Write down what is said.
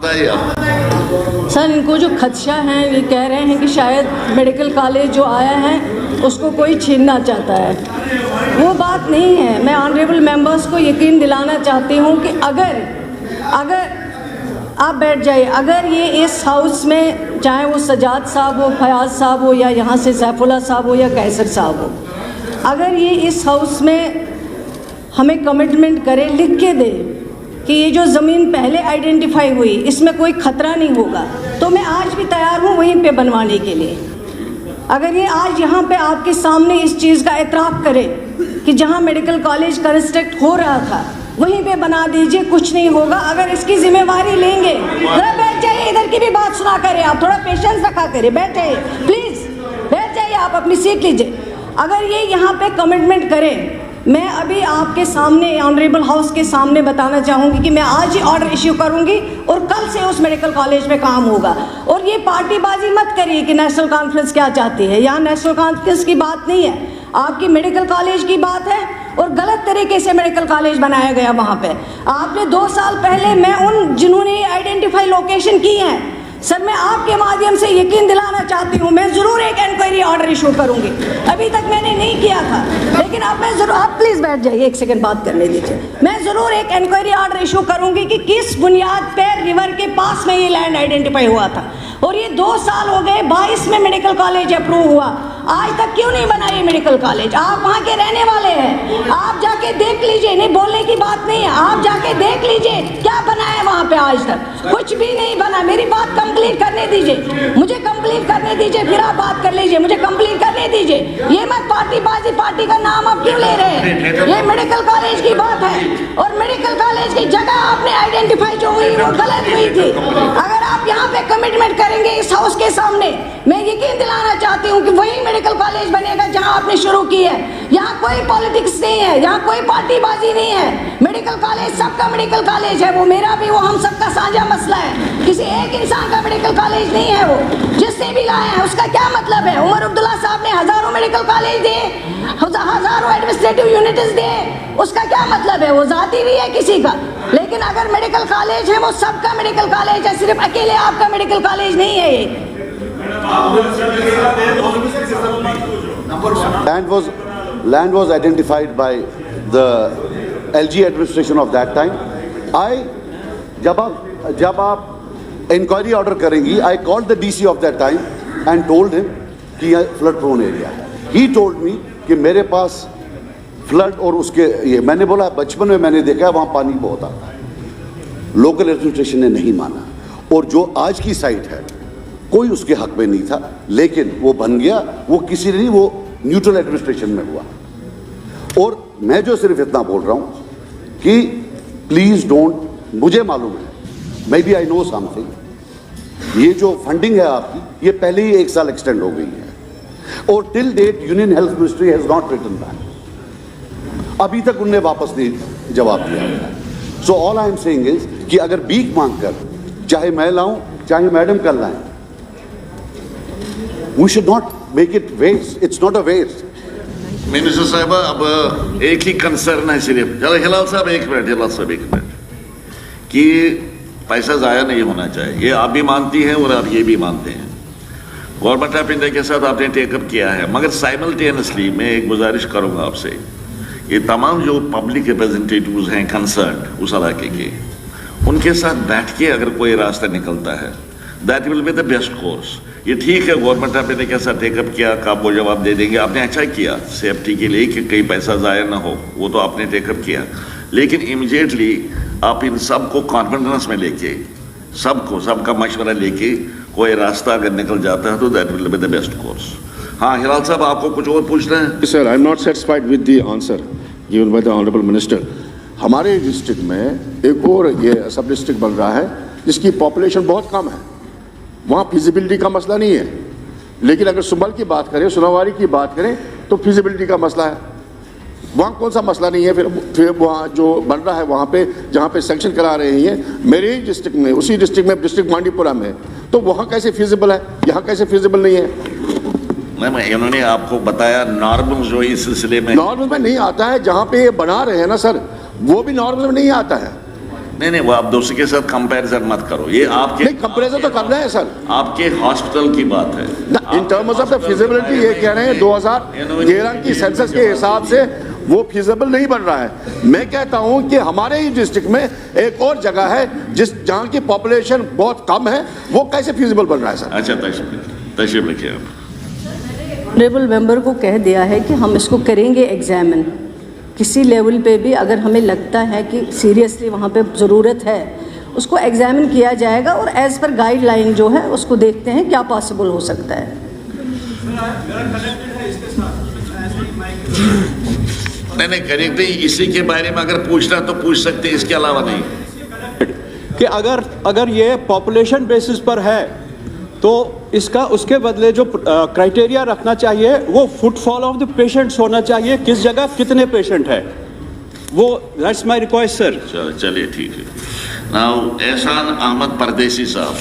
Sir, इनको जो खदशा है ये कह रहे हैं कि शायद मेडिकल कॉलेज जो आया है उसको कोई छीनना चाहता है। वो बात नहीं है। मैं ऑनरेबल मेंबर्स को यकीन दिलाना चाहती हूँ कि अगर आप बैठ जाइए, अगर ये इस हाउस में चाहे वो सजाद साहब हो, फयाज साहब हो, या यहाँ से सैफुल्ला साहब हो या कैसर साहब हो, अगर ये इस हाउस में हमें कमिटमेंट करे, लिख के दे कि ये जो ज़मीन पहले आइडेंटिफाई हुई इसमें कोई ख़तरा नहीं होगा, तो मैं आज भी तैयार हूँ वहीं पे बनवाने के लिए। अगर ये आज यहाँ पे आपके सामने इस चीज़ का एतराफ़ करे कि जहाँ मेडिकल कॉलेज कंस्ट्रक्ट हो रहा था वहीं पे बना दीजिए, कुछ नहीं होगा। अगर इसकी जिम्मेवारी लेंगे, थोड़ा बैठ जाइए, इधर की भी बात सुना करें आप, थोड़ा पेशेंस रखा करें, बैठ जाइए प्लीज़, बैठ जाइए, आप अपनी सीट लीजिए। अगर ये यहाँ पे कमिटमेंट करें, मैं अभी आपके सामने ऑनरेबल हाउस के सामने बताना चाहूँगी कि मैं आज ही ऑर्डर इश्यू करूँगी और कल से उस मेडिकल कॉलेज में काम होगा। और ये पार्टीबाजी मत करिए कि नेशनल कॉन्फ्रेंस क्या चाहती है। यहाँ नेशनल कॉन्फ्रेंस की बात नहीं है, आपकी मेडिकल कॉलेज की बात है, और गलत तरीके से मेडिकल कॉलेज बनाया गया वहाँ पे। आपने 2 साल पहले, मैं उन जिन्होंने आइडेंटिफाई लोकेशन की हैं सर, मैं आपके माध्यम से यकीन दिलाना चाहती हूँ, मैं ज़रूर एक इंक्वायरी ऑर्डर इशू करूँगी। अभी तक मैंने नहीं किया था, लेकिन अब मैं ज़रूर, आप प्लीज़ बैठ जाइए, एक सेकंड बात करने दीजिए। मैं ज़रूर एक इंक्वायरी ऑर्डर इशू करूँगी कि किस बुनियाद पर रिवर के पास में ये लैंड आइडेंटिफाई हुआ था। और ये 2 साल हो गए, 22 में मेडिकल कॉलेज अप्रूव हुआ, आज तक क्यों नहीं बना ये मेडिकल कॉलेज? आप वहाँ के रहने वाले हैं, आप जाके देख लीजिए, नहीं बोलने की बात नहीं है, आप जाके देख लीजिए क्या बना है वहाँ पे। आज तक कुछ भी नहीं बना। मेरी बात कंप्लीट करने दीजिए, मुझे कंप्लीट करने दीजिए, फिर आप बात कर लीजिए, मुझे कंप्लीट करने दीजिए। ये मत पार्टीबाजी, पार्टी का नाम आप क्यों ले रहे हैं? ये मेडिकल कॉलेज की बात है, और मेडिकल कॉलेज की जगह आपने आइडेंटिफाई जो हुई वो गलत हुई थी। अगर आप यहाँ पे कमिटमेंट करेंगे इस हाउस के सामने, मैं यकीन दिलाना चाहती हूँ कि वही मेडिकल कॉलेज बनेगा जहाँ आपने शुरू की है। यहाँ कोई पॉलिटिक्स नहीं है, यहाँ कोई पार्टीबाजी नहीं है। मेडिकल कॉलेज सबका मेडिकल कॉलेज है, वो मेरा भी, वो हम सबका साझा मसला है। किसी एक इंसान का मेडिकल कॉलेज नहीं है। वो जिसने भी लाया है उसका क्या मतलब है? उमर अब्दुल्ला साहब ने हजारों मेडिकल कॉलेज दिए, हजारों एडमिनिस्ट्रेटिव यूनिट्स दिए, उसका क्या मतलब है? वो जाती भी है किसी का। लेकिन अगर मेडिकल कॉलेज है वो सबका मेडिकल कॉलेज है, सिर्फ अकेले आपका मेडिकल कॉलेज नहीं है ये। Land was identified by the LG administration of that time. जब आप इंक्वायरी ऑर्डर करेंगी, I called the DC of that time and told him कि यह फ्लड प्रोन एरिया है। He told me कि मेरे पास फ्लड और उसके ये, मैंने बोला बचपन में मैंने देखा वहाँ पानी बहुत आता है। लोकल एडमिनिस्ट्रेशन ने नहीं माना, और जो आज की साइट है कोई उसके हक में नहीं था, लेकिन वो बन गया, वो किसी ने नहीं, वो न्यूट्रल एडमिनिस्ट्रेशन में हुआ। और मैं जो सिर्फ इतना बोल रहा हूँ कि प्लीज़ डोंट, मुझे मालूम है, maybe I know something, ये जो फंडिंग है आपकी ये पहले ही 1 साल एक्सटेंड हो गई है, और till date union health ministry has not written back, अभी तक उनने वापस नहीं जवाब दिया। So all I am saying is कि अगर भीख मांग कर, चाहे मैं लाऊं चाहे मैडम कल लाएं, we should not make it waste, it's not a waste. Minister साहब, अब एक ही कंसर्न है सिर्फ, चलो हिलाल साहब एक मिनट, हिलाल साहब एक मिनट, कि पैसा ज़ाया नहीं होना चाहिए, ये आप भी मानती हैं और आप ये भी मानते हैं। गवर्नमेंट ऑफ इंडिया के साथ आपने टेकअप किया है, मगर साइमल्टेनियसली मैं एक गुजारिश करूँगा आपसे, ये तमाम जो पब्लिक रिप्रेजेंटेटिव्स हैं कंसर्न उस इलाके के, उनके साथ बैठ के अगर कोई रास्ता निकलता है, that will be the best course. ये ठीक है गवर्नमेंट ऑफ इंडिया के साथ टेकअप किया, कब वो जवाब दे देंगे, आपने अच्छा किया सेफ्टी के लिए कि कहीं पैसा ज़ाया ना हो, वो तो आपने टेकअप किया, लेकिन इमीडिएटली आप इन सब को कॉन्फिडेंस में लेके, सबका मशवरा लेके कोई रास्ता अगर निकल जाता है तो that will be the best course. हाँ हिलाल साहब, आपको कुछ और पूछना है? Sir, I am not satisfied with the answer given by the honourable minister. हमारे डिस्ट्रिक्ट में एक और ये सब डिस्ट्रिक्ट बन रहा है जिसकी पॉपुलेशन बहुत कम है, वहाँ फिजिबिलिटी का मसला नहीं है, लेकिन अगर सुंबल की बात करें, सोनावारी की बात करें तो फिजिबिलिटी का मसला है। वहाँ कौन सा मसला नहीं है? फिर वहाँ जो बन रहा है वहाँ पे जहाँ पे सेक्शन करा रहे हैं मेरे ही डिस्ट्रिक्ट में, उसी डिस्ट्रिक्ट में, डिस्ट्रिक्ट मांडीपुरा में, तो वहाँ कैसे फिजिबल है, यहाँ कैसे फिजिबल नहीं है? मैं इन्होंने आपको बताया नॉर्मल जो इस सिलसिले में नॉर्मल में नहीं आता है, जहाँ पे ये बना रहे हैं ना सर, वो भी नॉर्मल में नहीं आता है। नहीं वो आप दूसरे के साथ कंपैरिजन मत करो, ये आपके नहीं, कंपैरिजन तो कर रहे हैं सर आपके हॉस्पिटल की बात है in terms of the feasibility. ये कह रहे हैं 2013 की सेंसस के हिसाब से वो फिजिबल नहीं बन रहा है। मैं कहता हूं कि हमारे ही डिस्ट्रिक्ट में एक और जगह है जहां की पॉपुलेशन बहुत कम है, वो कैसे फिजिबल बन रहा है सर? अच्छा तशरीफ रखिए आप। ऑनरेबल मेंबर को कह दिया है कि हम इसको करेंगे एग्जामिन, किसी लेवल पे भी अगर हमें लगता है कि सीरियसली वहाँ पे ज़रूरत है उसको एग्जामिन किया जाएगा और एज़ पर गाइडलाइन जो है उसको देखते हैं क्या पॉसिबल हो सकता है। नहीं करेक्ट नहीं, इसी के बारे में अगर पूछना तो पूछ सकते हैं, इसके अलावा नहीं। कि अगर ये पॉपुलेशन बेसिस पर है तो इसका उसके बदले जो क्राइटेरिया रखना चाहिए वो फुटफॉल ऑफ द पेशेंट्स होना चाहिए, किस जगह कितने पेशेंट है, वो दैट्स माय रिक्वेस्ट सर। चलिए ठीक है। नाउ एहसान अहमद परदेसी साहब।